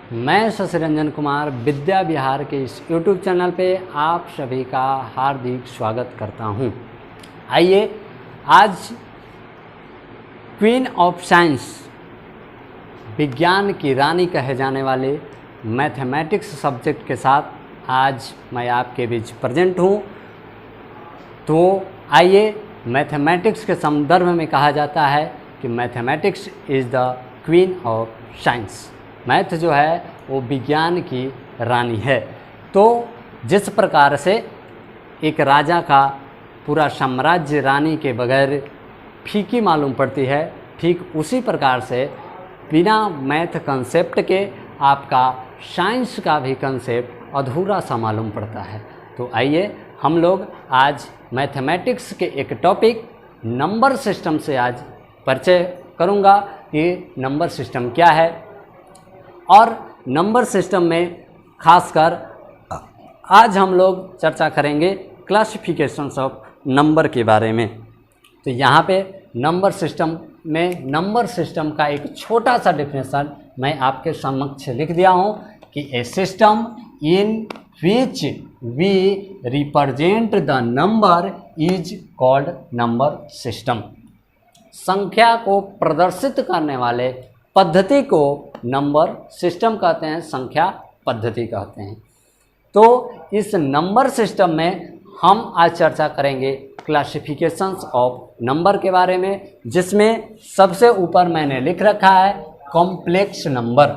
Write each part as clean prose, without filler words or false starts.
मैं शशि रंजन कुमार विद्या विहार के इस YouTube चैनल पे आप सभी का हार्दिक स्वागत करता हूँ। आइए आज क्वीन ऑफ साइंस, विज्ञान की रानी कहे जाने वाले मैथमेटिक्स सब्जेक्ट के साथ आज मैं आपके बीच प्रेजेंट हूँ। तो आइए, मैथमेटिक्स के संदर्भ में कहा जाता है कि mathematics is the queen of science. Math जो है वो विज्ञान की रानी है। तो जिस प्रकार से एक राजा का पूरा साम्राज्य रानी के बगैर फीकी मालूम पड़ती है, ठीक उसी प्रकार से बिना मैथ कंसेप्ट के आपका साइंस का भी कंसेप्ट अधूरा सा मालूम पड़ता है। तो आइए हम लोग आज मैथमेटिक्स के एक टॉपिक नंबर सिस्टम से आज परिचय करूँगा कि नंबर सिस्टम क्या है, और नंबर सिस्टम में खासकर आज हम लोग चर्चा करेंगे क्लासिफिकेशंस ऑफ नंबर के बारे में। तो यहाँ पे नंबर सिस्टम में नंबर सिस्टम का एक छोटा सा डेफिनेशन मैं आपके समक्ष लिख दिया हूँ कि a system in which we represent the number is called number system. संख्या को प्रदर्शित करने वाले पद्धति को नंबर सिस्टम कहते हैं, संख्या पद्धति कहते हैं। तो इस नंबर सिस्टम में हम आज चर्चा करेंगे क्लासिफिकेशंस ऑफ नंबर के बारे में, जिसमें सबसे ऊपर मैंने लिख रखा है कॉम्प्लेक्स नंबर।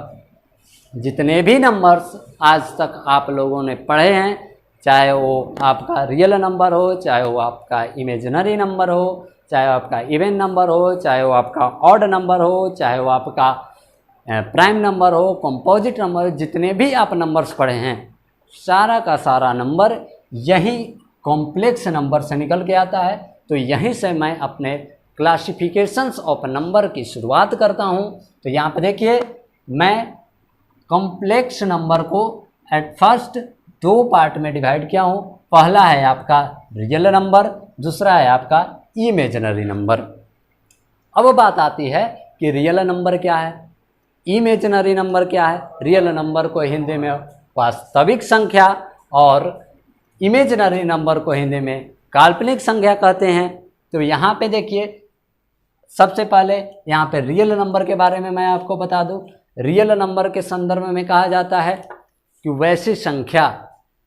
जितने भी नंबर्स आज तक आप लोगों ने पढ़े हैं, चाहे वो आपका रियल नंबर हो, चाहे वो आपका इमेजिनरी नंबर हो, चाहे वो आपका इवन नंबर हो, चाहे वो आपका ऑड नंबर हो, चाहे वो आपका प्राइम नंबर हो, कंपोजिट नंबर हो, जितने भी आप नंबर्स पढ़े हैं, सारा का सारा नंबर यही कॉम्प्लेक्स नंबर से निकल के आता है। तो यहीं से मैं अपने क्लासिफिकेशंस ऑफ नंबर की शुरुआत करता हूं। तो यहाँ पे देखिए, मैं कॉम्प्लेक्स नंबर को एट फर्स्ट दो पार्ट में डिवाइड किया हूँ। पहला है आपका रियल नंबर, दूसरा है आपका इमेजिनरी नंबर। अब बात आती है कि रियल नंबर क्या है, इमेजिनरी नंबर क्या है। रियल नंबर को हिंदी में वास्तविक संख्या और इमेजिनरी नंबर को हिंदी में काल्पनिक संख्या कहते हैं। तो यहाँ पे देखिए, सबसे पहले यहाँ पे रियल नंबर के बारे में मैं आपको बता दूँ। रियल नंबर के संदर्भ में कहा जाता है कि वैसी संख्या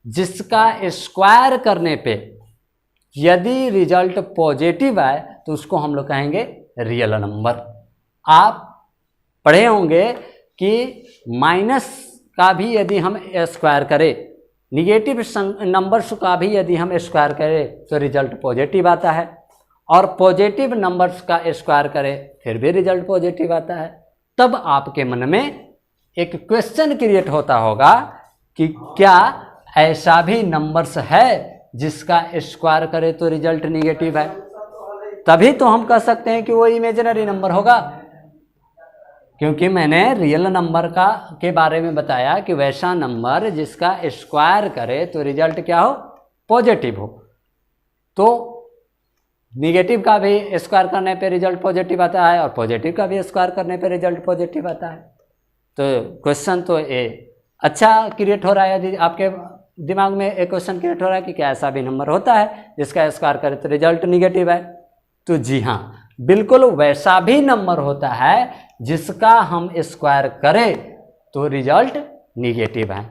जिसका स्क्वायर करने पे यदि रिजल्ट पॉजिटिव आए तो उसको हम लोग कहेंगे रियल नंबर। आप पढ़े होंगे कि माइनस का भी यदि हम स्क्वायर करें, निगेटिव नंबर्स का भी यदि हम स्क्वायर करें तो रिजल्ट पॉजिटिव आता है, और पॉजिटिव नंबर्स का स्क्वायर करें फिर भी रिजल्ट पॉजिटिव आता है। तब आपके मन में एक क्वेश्चन क्रिएट होता होगा कि क्या ऐसा भी नंबर्स है जिसका स्क्वायर करे तो रिजल्ट निगेटिव है। तभी तो हम कह सकते हैं कि वो इमेजिनरी नंबर होगा, क्योंकि मैंने रियल नंबर के बारे में बताया कि वैसा नंबर जिसका स्क्वायर करे तो रिजल्ट क्या हो, पॉजिटिव हो। तो निगेटिव का भी स्क्वायर करने पे रिजल्ट पॉजिटिव आता है और पॉजिटिव का भी स्क्वायर करने पे रिजल्ट पॉजिटिव आता है। तो क्वेश्चन तो ये अच्छा क्रिएट हो रहा है, यदि आपके दिमाग में एक क्वेश्चन क्रिएट हो रहा है कि क्या ऐसा भी नंबर होता है जिसका स्क्वायर करे तो रिजल्ट निगेटिव है। तो जी हाँ, बिल्कुल वैसा भी नंबर होता है जिसका हम स्क्वायर करें तो रिजल्ट निगेटिव है।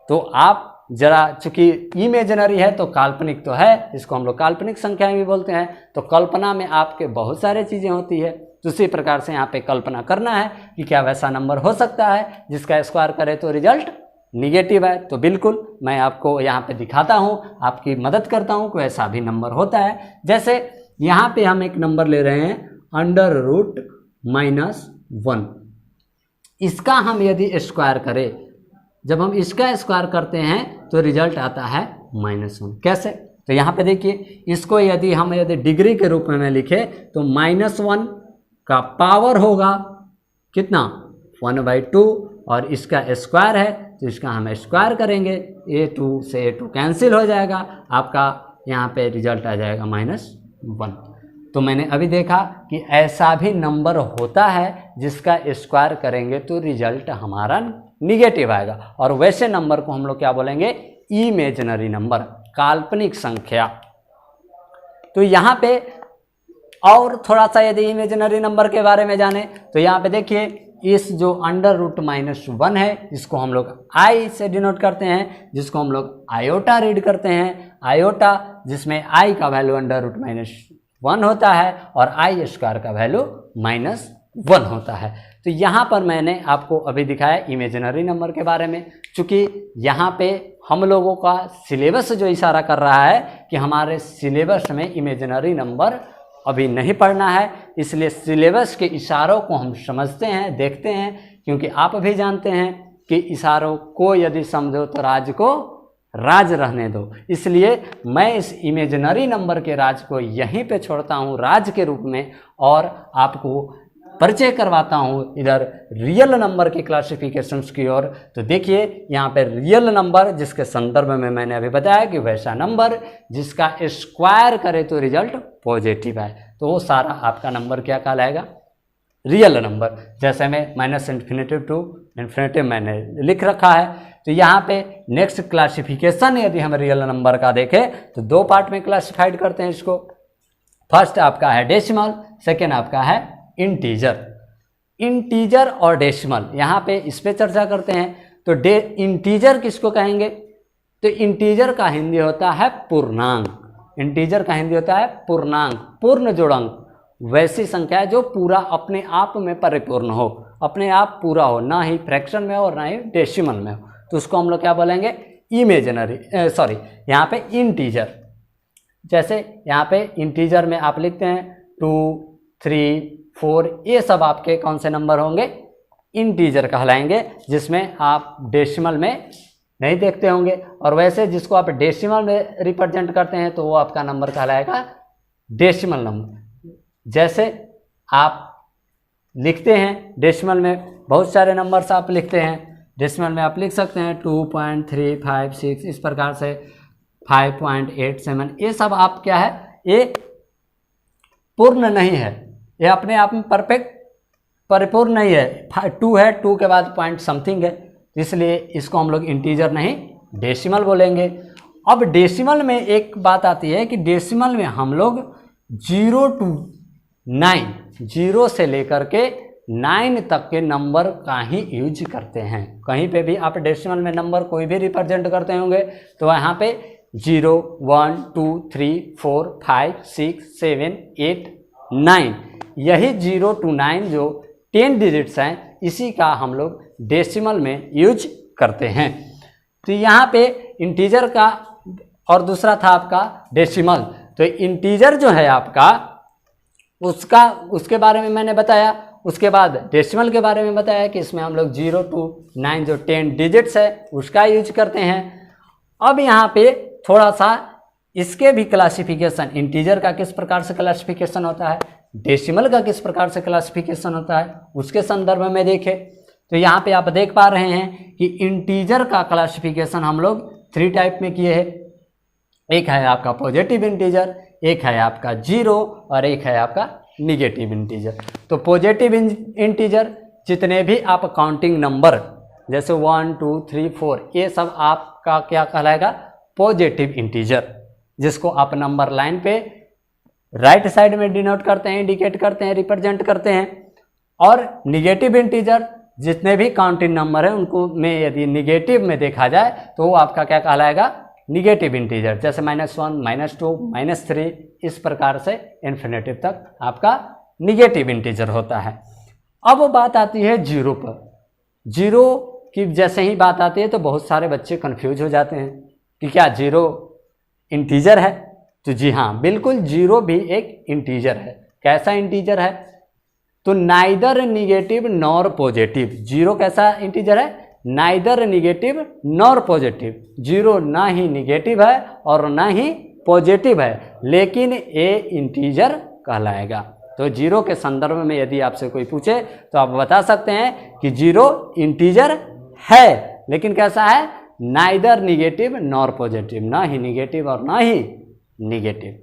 तो आप जरा, चूंकि इमेजिनरी है तो काल्पनिक तो है, इसको हम लोग काल्पनिक संख्या भी बोलते हैं। तो कल्पना में आपके बहुत सारी चीज़ें होती है। तो उसी प्रकार से यहाँ पे कल्पना करना है कि क्या वैसा नंबर हो सकता है जिसका स्क्वायर करे तो रिजल्ट निगेटिव है। तो बिल्कुल मैं आपको यहाँ पे दिखाता हूँ, आपकी मदद करता हूँ कि ऐसा भी नंबर होता है। जैसे यहाँ पे हम एक नंबर ले रहे हैं √-1। इसका हम यदि स्क्वायर करें, जब हम इसका स्क्वायर करते हैं तो रिजल्ट आता है -1। कैसे? तो यहाँ पे देखिए, इसको यदि डिग्री के रूप में लिखे तो -1 का पावर होगा कितना, 1/2, और इसका स्क्वायर है तो इसका हम स्क्वायर करेंगे, a2 से a2 कैंसिल हो जाएगा, आपका यहाँ पे रिजल्ट आ जाएगा -1। तो मैंने अभी देखा कि ऐसा भी नंबर होता है जिसका स्क्वायर करेंगे तो रिजल्ट हमारा निगेटिव आएगा। और वैसे नंबर को हम लोग क्या बोलेंगे, इमेजिनरी नंबर, काल्पनिक संख्या। तो यहाँ पे और थोड़ा सा यदि इमेजिनरी नंबर के बारे में जाने तो यहाँ पे देखिए, इस जो √-1 है इसको हम लोग आई से डिनोट करते हैं, जिसको हम लोग आयोटा रीड करते हैं। आयोटा जिसमें आई का वैल्यू √-1 होता है और आई स्क्वायर का वैल्यू -1 होता है। तो यहाँ पर मैंने आपको अभी दिखाया इमेजिनरी नंबर के बारे में। चूँकि यहाँ पे हम लोगों का सिलेबस जो इशारा कर रहा है कि हमारे सिलेबस में इमेजिनरी नंबर अभी नहीं पढ़ना है, इसलिए सिलेबस के इशारों को हम समझते हैं, देखते हैं, क्योंकि आप भी जानते हैं कि इशारों को यदि समझो तो राज को राज रहने दो। इसलिए मैं इस इमेजिनरी नंबर के राज को यहीं पे छोड़ता हूँ राज के रूप में, और आपको परिचय करवाता हूँ इधर रियल नंबर की क्लासिफिकेशंस की ओर। तो देखिए यहाँ पे रियल नंबर जिसके संदर्भ में मैंने अभी बताया कि वैसा नंबर जिसका स्क्वायर करे तो रिजल्ट पॉजिटिव है, तो वो सारा आपका नंबर क्या कहलाएगा, रियल नंबर। जैसे में -∞ टू इन्फिनिटी मैंने लिख रखा है। तो यहाँ पे नेक्स्ट क्लासिफिकेशन यदि हम रियल नंबर का देखें तो 2 पार्ट में क्लासिफाइड करते हैं इसको। फर्स्ट आपका है डेसिमल, सेकेंड आपका है इंटीजर। इंटीजर और डेसिमल, यहाँ पे इस पे चर्चा करते हैं। तो इंटीजर किसको कहेंगे, तो इंटीजर का हिंदी होता है पूर्णांक। इंटीजर का हिंदी होता है पूर्णांक, पूर्ण जोड़ांक, वैसी संख्या है जो पूरा अपने आप में परिपूर्ण हो, अपने आप पूरा हो, ना ही फ्रैक्शन में हो और ना ही डेसिमल में हो। तो उसको हम लोग क्या बोलेंगे, यहाँ पे इंटीजर। जैसे यहाँ पे इंटीजर में आप लिखते हैं 2, 3, 4, ये सब आपके कौन से नंबर होंगे, इंटीजर कहलाएंगे, जिसमें आप डेसिमल में नहीं देखते होंगे। और वैसे जिसको आप डेसिमल में रिप्रेजेंट करते हैं तो वो आपका नंबर कहलाएगा डेसिमल नंबर। जैसे आप लिखते हैं डेसिमल में बहुत सारे नंबर्स आप लिखते हैं, डेसिमल में आप लिख सकते हैं 2.356, इस प्रकार से 5.87, ये सब आप क्या है, ये पूर्ण नहीं है, ये अपने आप में परफेक्ट परिपूर्ण नहीं है। 2 है, 2 के बाद पॉइंट समथिंग है, इसलिए इसको हम लोग इंटीजर नहीं डेसिमल बोलेंगे। अब डेसिमल में एक बात आती है कि डेसिमल में हम लोग 0 to 9, 0 से लेकर के 9 तक के नंबर का ही यूज करते हैं। कहीं पे भी आप डेसिमल में नंबर कोई भी रिप्रेजेंट करते होंगे तो यहाँ पे 0, 1, 2, 3, 4, 5, 6, 7, 8, 9, यही 0 to 9 जो 10 डिजिट्स हैं, इसी का हम लोग डेसिमल में यूज करते हैं। तो यहाँ पे इंटीजर का और दूसरा था आपका डेसिमल। तो इंटीजर जो है आपका उसके बारे में मैंने बताया, उसके बाद डेसिमल के बारे में बताया कि इसमें हम लोग 0 to 9 जो 10 डिजिट्स है उसका यूज करते हैं। अब यहाँ पे थोड़ा सा इसके भी क्लासिफिकेशन, इंटीजर का किस प्रकार से क्लासिफिकेशन होता है, डेसिमल का किस प्रकार से क्लासिफिकेशन होता है, उसके संदर्भ में देखें। तो यहाँ पे आप देख पा रहे हैं कि इंटीजर का क्लासिफिकेशन हम लोग 3 टाइप में किए हैं। एक है आपका पॉजिटिव इंटीजर, एक है आपका 0 और एक है आपका निगेटिव इंटीजर। तो पॉजिटिव इंटीजर जितने भी आप काउंटिंग नंबर जैसे 1, 2, 3, 4 ये सब आपका क्या कहलाएगा, पॉजिटिव इंटीजर, जिसको आप नंबर लाइन पे राइट साइड में डिनोट करते हैं, इंडिकेट करते हैं, रिप्रेजेंट करते हैं। और निगेटिव इंटीजर जितने भी काउंटिंग नंबर है उनको में यदि निगेटिव में देखा जाए तो वो आपका क्या कहलाएगा, निगेटिव इंटीजर। जैसे -1, -2, -3 इस प्रकार से इन्फिनिटिव तक आपका निगेटिव इंटीजर होता है। अब बात आती है 0 पर। 0 की जैसे ही बात आती है तो बहुत सारे बच्चे कंफ्यूज हो जाते हैं कि क्या 0 इंटीजर है। तो जी हाँ, बिल्कुल 0 भी एक इंटीजर है। कैसा इंटीजर है, तो नाइदर निगेटिव नॉर पॉजिटिव। 0 कैसा इंटीजर है, नाइदर निगेटिव नॉर पॉजिटिव। 0 ना ही निगेटिव है और ना ही पॉजिटिव है, लेकिन ये इंटीजर कहलाएगा। तो 0 के संदर्भ में यदि आपसे कोई पूछे तो आप बता सकते हैं कि 0 इंटीजर है, लेकिन कैसा है, नाइदर निगेटिव नॉर पॉजिटिव, ना ही निगेटिव और ना ही निगेटिव,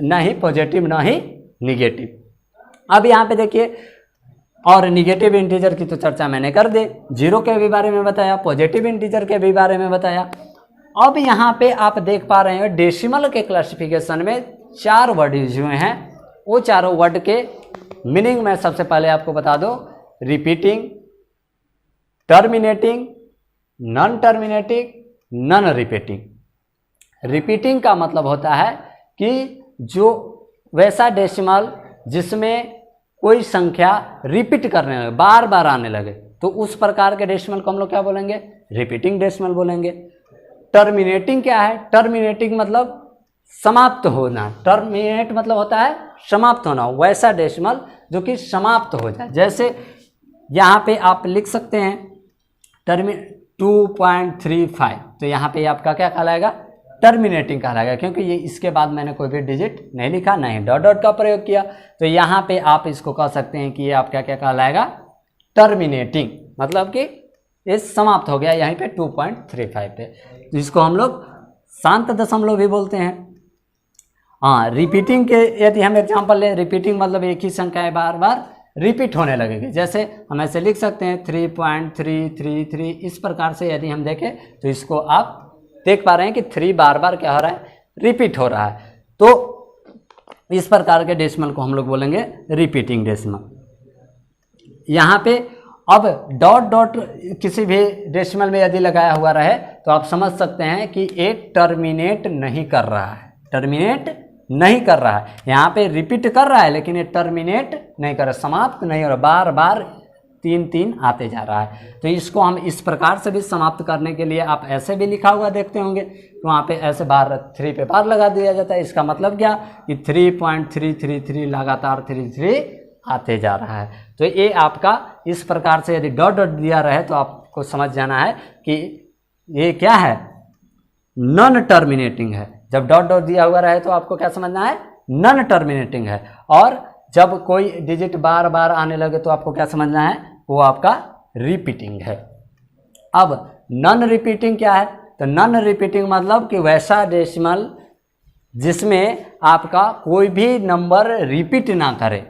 ना ही पॉजिटिव ना ही निगेटिव। अब यहाँ पे देखिए और निगेटिव इंटीजर की तो चर्चा मैंने कर दी, जीरो के भी बारे में बताया, पॉजिटिव इंटीजर के भी बारे में बताया। अब यहाँ पे आप देख पा रहे हैं डेसिमल के क्लासिफिकेशन में 4 वर्ड यूज हुए हैं। वो चारों वर्ड के मीनिंग मैं सबसे पहले आपको बता दो, repeating, terminating, non terminating, non repeating. Repeating का मतलब होता है कि जो वैसा डेसिमल जिसमें कोई संख्या रिपीट करने लगे, बार बार आने लगे, तो उस प्रकार के डेसिमल को हम लोग क्या बोलेंगे, रिपीटिंग डेसिमल बोलेंगे। टर्मिनेटिंग क्या है, टर्मिनेटिंग मतलब समाप्त होना, टर्मिनेट मतलब होता है समाप्त होना, वैसा डेसिमल जो कि समाप्त हो जाए। जैसे यहाँ पे आप लिख सकते हैं 2.35, तो यहाँ पे आपका क्या कहलाएगा, टर्मिनेटिंग कहलाएगा, क्योंकि ये इसके बाद मैंने कोई भी डिजिट नहीं लिखा, नहीं डॉट डॉट का प्रयोग किया, तो यहाँ पे आप इसको कह सकते हैं कि ये आपका क्या कहलाएगा, टर्मिनेटिंग, मतलब कि ये समाप्त हो गया यहीं पे 2.35 पे, जिसको हम लोग शांत दशमलव भी बोलते हैं। हाँ, रिपीटिंग के यदि हम एग्जांपल ले, रिपीटिंग मतलब एक ही संख्या बार बार रिपीट होने लगेगी। जैसे हम ऐसे लिख सकते हैं 3.333, इस प्रकार से यदि हम देखें तो इसको आप देख पा रहे हैं कि 3 बार बार क्या हो रहा है, रिपीट हो रहा है। तो इस प्रकार के डेसिमल को हम लोग बोलेंगे रिपीटिंग डेसिमल। यहाँ पे अब डॉट डॉट किसी भी डेसिमल में यदि लगाया हुआ रहे तो आप समझ सकते हैं कि ये टर्मिनेट नहीं कर रहा है, टर्मिनेट नहीं कर रहा है। यहाँ पे रिपीट कर रहा है लेकिन ये टर्मिनेट नहीं कर रहा, समाप्त नहीं हो रहा, बार बार 3 आते जा रहा है। तो इसको हम इस प्रकार से भी समाप्त करने के लिए आप ऐसे भी लिखा हुआ देखते होंगे, तो वहाँ पे ऐसे बार 3 पे बार लगा दिया जाता है। इसका मतलब क्या कि 3.333 लगातार 33 आते जा रहा है। तो ये आपका इस प्रकार से यदि डॉट डॉट दिया रहे तो आपको समझ जाना है कि ये क्या है, नॉन टर्मिनेटिंग है। जब डॉट डॉट दिया हुआ रहे तो आपको क्या समझना है, नॉन टर्मिनेटिंग है। और जब कोई डिजिट बार बार आने लगे तो आपको क्या समझना है, वो आपका रिपीटिंग है। अब नॉन रिपीटिंग क्या है, तो नॉन रिपीटिंग मतलब कि वैसा डेसिमल जिसमें आपका कोई भी नंबर रिपीट ना करे,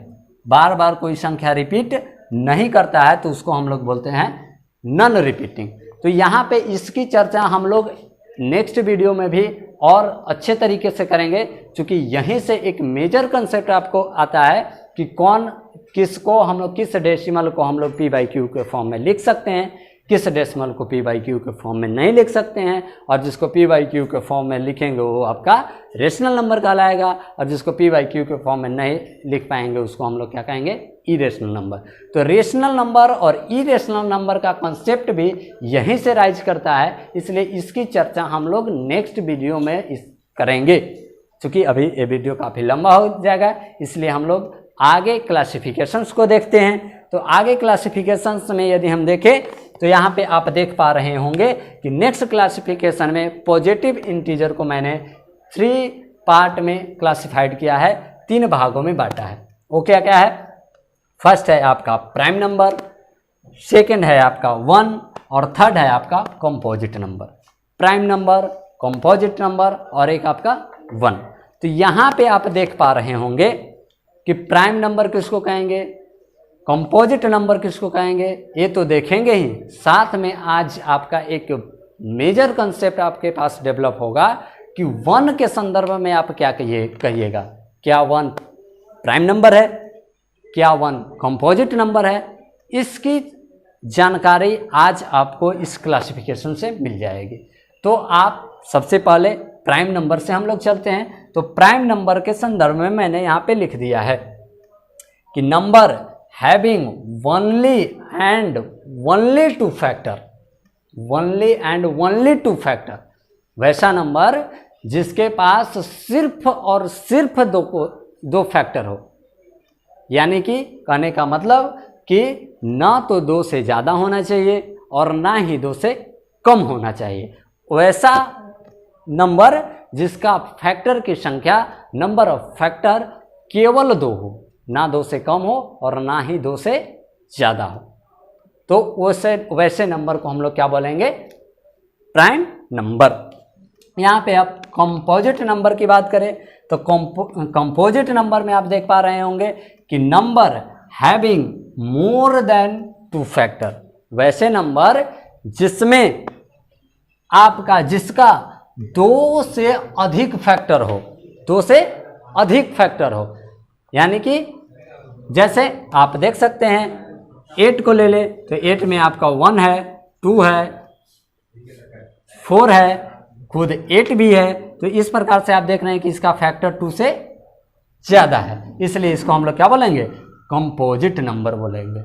बार बार कोई संख्या रिपीट नहीं करता है, तो उसको हम लोग बोलते हैं नॉन रिपीटिंग। तो यहाँ पे इसकी चर्चा हम लोग नेक्स्ट वीडियो में भी और अच्छे तरीके से करेंगे, क्योंकि यहीं से एक मेजर कंसेप्ट आपको आता है कि कौन किसको हम लोग, किस डेसिमल को हम लोग p/q के फॉर्म में लिख सकते हैं, किस डेसिमल को p/q के फॉर्म में नहीं लिख सकते हैं, और जिसको p/q के फॉर्म में लिखेंगे वो आपका रेशनल नंबर कहलाएगा, और जिसको p/q के फॉर्म में नहीं लिख पाएंगे उसको हम लोग क्या कहेंगे, इरेशनल नंबर। तो रेशनल नंबर और इरेशनल नंबर का कॉन्सेप्ट भी यहीं से राइज करता है, इसलिए इसकी चर्चा हम लोग नेक्स्ट वीडियो में करेंगे। क्योंकि अभी ये वीडियो काफ़ी लंबा हो जाएगा, इसलिए हम लोग आगे क्लासिफिकेशंस को देखते हैं। तो आगे क्लासिफिकेशंस में यदि हम देखें तो यहाँ पे आप देख पा रहे होंगे कि नेक्स्ट क्लासिफिकेशन में पॉजिटिव इंटीजर को मैंने 3 पार्ट में क्लासिफाइड किया है, 3 भागों में बांटा है। वो क्या क्या है, फर्स्ट है आपका प्राइम नंबर, सेकंड है आपका 1 और थर्ड है आपका composite number. Prime number, composite number और एक आपका 1। तो यहाँ पे आप देख पा रहे होंगे कि प्राइम नंबर किसको कहेंगे, कंपोजिट नंबर किसको कहेंगे, ये तो देखेंगे ही, साथ में आज आपका एक मेजर कंसेप्ट आपके पास डेवलप होगा कि 1 के संदर्भ में आप क्या कहिएगा, क्या 1 प्राइम नंबर है, क्या 1 कंपोजिट नंबर है। इसकी जानकारी आज आपको इस क्लासिफिकेशन से मिल जाएगी। तो आप सबसे पहले प्राइम नंबर से हम लोग चलते हैं। तो प्राइम नंबर के संदर्भ में मैंने यहाँ पे लिख दिया है कि number having only and only 2 factor, only and only 2 factor, वैसा नंबर जिसके पास सिर्फ और सिर्फ 2 फैक्टर हो। यानी कि कहने का मतलब कि ना तो 2 से ज़्यादा होना चाहिए और ना ही 2 से कम होना चाहिए, वैसा नंबर जिसका फैक्टर की संख्या, नंबर ऑफ फैक्टर केवल 2 हो, ना 2 से कम हो और ना ही 2 से ज़्यादा हो। तो वैसे नंबर को हम लोग क्या बोलेंगे, प्राइम नंबर। यहाँ पे आप कंपोजिट नंबर की बात करें तो कंपोजिट नंबर में आप देख पा रहे होंगे कि number having more than 2 factor, वैसे नंबर जिसमें आपका जिसका 2 से अधिक फैक्टर हो, 2 से अधिक फैक्टर हो। यानी कि जैसे आप देख सकते हैं 8 को ले ले तो 8 में आपका 1 है, 2 है, 4 है, खुद 8 भी है। तो इस प्रकार से आप देख रहे हैं कि इसका फैक्टर 2 से ज़्यादा है, इसलिए इसको हम लोग क्या बोलेंगे, कंपोजिट नंबर बोलेंगे।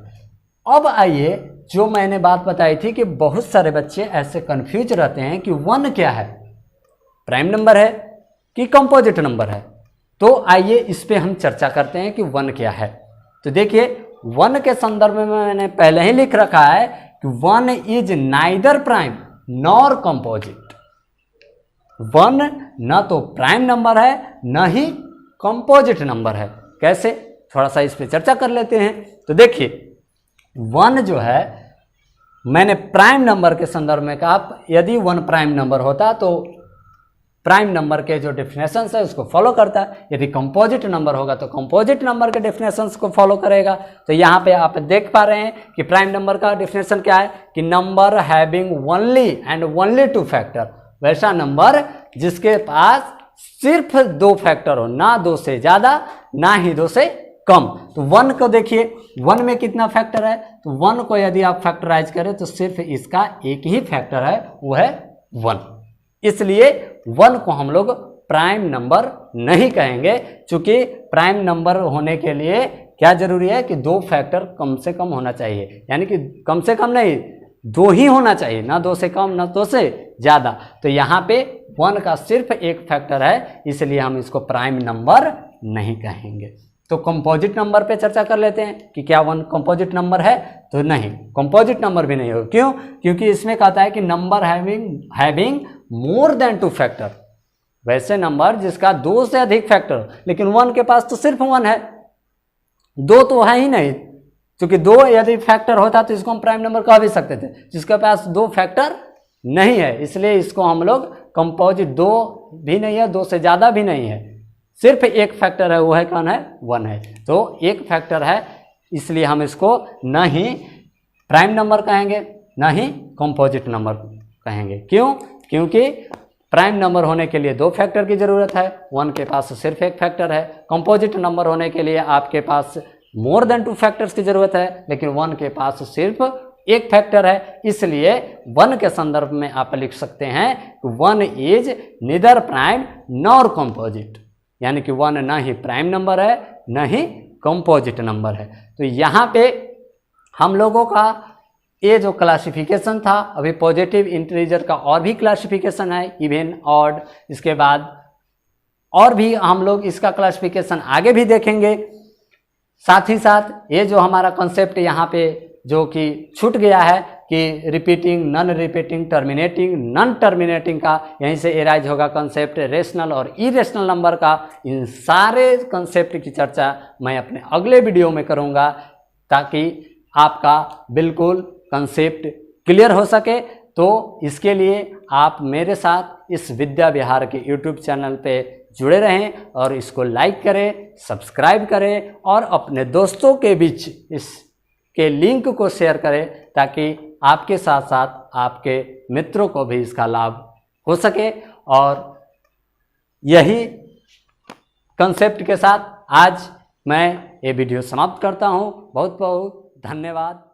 अब आइए, जो मैंने बात बताई थी कि बहुत सारे बच्चे ऐसे कंफ्यूज रहते हैं कि 1 क्या है, प्राइम नंबर है कि कंपोजिट नंबर है। तो आइए इस पे हम चर्चा करते हैं कि 1 क्या है। तो देखिए 1 के संदर्भ में मैंने पहले ही लिख रखा है कि 1 is neither prime nor composite. 1 न तो प्राइम नंबर है न ही कंपोजिट नंबर है। कैसे, थोड़ा सा इस पे चर्चा कर लेते हैं। तो देखिए 1 जो है, मैंने प्राइम नंबर के संदर्भ में कहा, यदि 1 प्राइम नंबर होता तो प्राइम नंबर के जो डेफिनेशंस है उसको फॉलो करता है। यदि कंपोजिट नंबर होगा तो कंपोजिट नंबर के डेफिनेशंस को फॉलो करेगा। तो यहाँ पे आप देख पा रहे हैं कि प्राइम नंबर का डेफिनेशन क्या है कि number having only and only 2 factor, वैसा नंबर जिसके पास सिर्फ 2 फैक्टर हो, ना 2 से ज़्यादा ना ही 2 से कम। तो 1 को देखिए, 1 में कितना फैक्टर है, तो 1 को यदि आप फैक्टराइज करें तो सिर्फ इसका एक ही फैक्टर है, वो है 1। इसलिए 1 को हम लोग प्राइम नंबर नहीं कहेंगे, क्योंकि प्राइम नंबर होने के लिए क्या जरूरी है कि 2 फैक्टर कम से कम होना चाहिए। यानी कि कम से कम नहीं, 2 ही होना चाहिए, ना 2 से कम ना 2 से ज़्यादा। तो यहाँ पे 1 का सिर्फ एक फैक्टर है, इसलिए हम इसको प्राइम नंबर नहीं कहेंगे। तो कंपोजिट नंबर पे चर्चा कर लेते हैं कि क्या 1 कंपोजिट नंबर है। तो नहीं, कंपोजिट नंबर भी नहीं होगा। क्यों? क्योंकि इसमें कहता है कि number having more than 2 factor, वैसे नंबर जिसका 2 से अधिक फैक्टर, लेकिन 1 के पास तो सिर्फ 1 है, 2 तो है ही नहीं। क्योंकि 2 यदि फैक्टर होता तो इसको हम प्राइम नंबर कह भी सकते थे, जिसके पास 2 फैक्टर नहीं है, इसलिए इसको हम लोग कंपोजिट 2 भी नहीं है, 2 से ज़्यादा भी नहीं है, सिर्फ एक फैक्टर है, वो है कौन है, 1 है। तो एक फैक्टर है, इसलिए हम इसको न ही प्राइम नंबर कहेंगे न ही कंपोजिट नंबर कहेंगे। क्यों? क्योंकि प्राइम नंबर होने के लिए 2 फैक्टर की ज़रूरत है, 1 के पास सिर्फ एक फैक्टर है। कंपोजिट नंबर होने के लिए आपके पास मोर देन 2 फैक्टर्स की ज़रूरत है, लेकिन 1 के पास सिर्फ एक फैक्टर है। इसलिए 1 के संदर्भ में आप लिख सकते हैं 1 is neither prime nor composite, यानी कि 1 ना ही प्राइम नंबर है न ही कंपोजिट नंबर है। तो यहाँ पे हम लोगों का ये जो क्लासिफिकेशन था, अभी पॉजिटिव इंटीजर का और भी क्लासिफिकेशन है, इवन ऑड, इसके बाद और भी हम लोग इसका क्लासिफिकेशन आगे भी देखेंगे। साथ ही साथ ये जो हमारा कॉन्सेप्ट यहाँ पे जो कि छूट गया है कि repeating, non repeating, terminating, non terminating का, यहीं से एराइज होगा कॉन्सेप्ट रेशनल और इरेशनल नंबर का। इन सारे कॉन्सेप्ट की चर्चा मैं अपने अगले वीडियो में करूँगा, ताकि आपका बिल्कुल कॉन्सेप्ट क्लियर हो सके। तो इसके लिए आप मेरे साथ इस विद्या विहार के यूट्यूब चैनल पे जुड़े रहें और इसको लाइक करें, सब्सक्राइब करें और अपने दोस्तों के बीच इसके लिंक को शेयर करें, ताकि आपके साथ साथ आपके मित्रों को भी इसका लाभ हो सके। और यही कंसेप्ट के साथ आज मैं ये वीडियो समाप्त करता हूँ। बहुत बहुत धन्यवाद।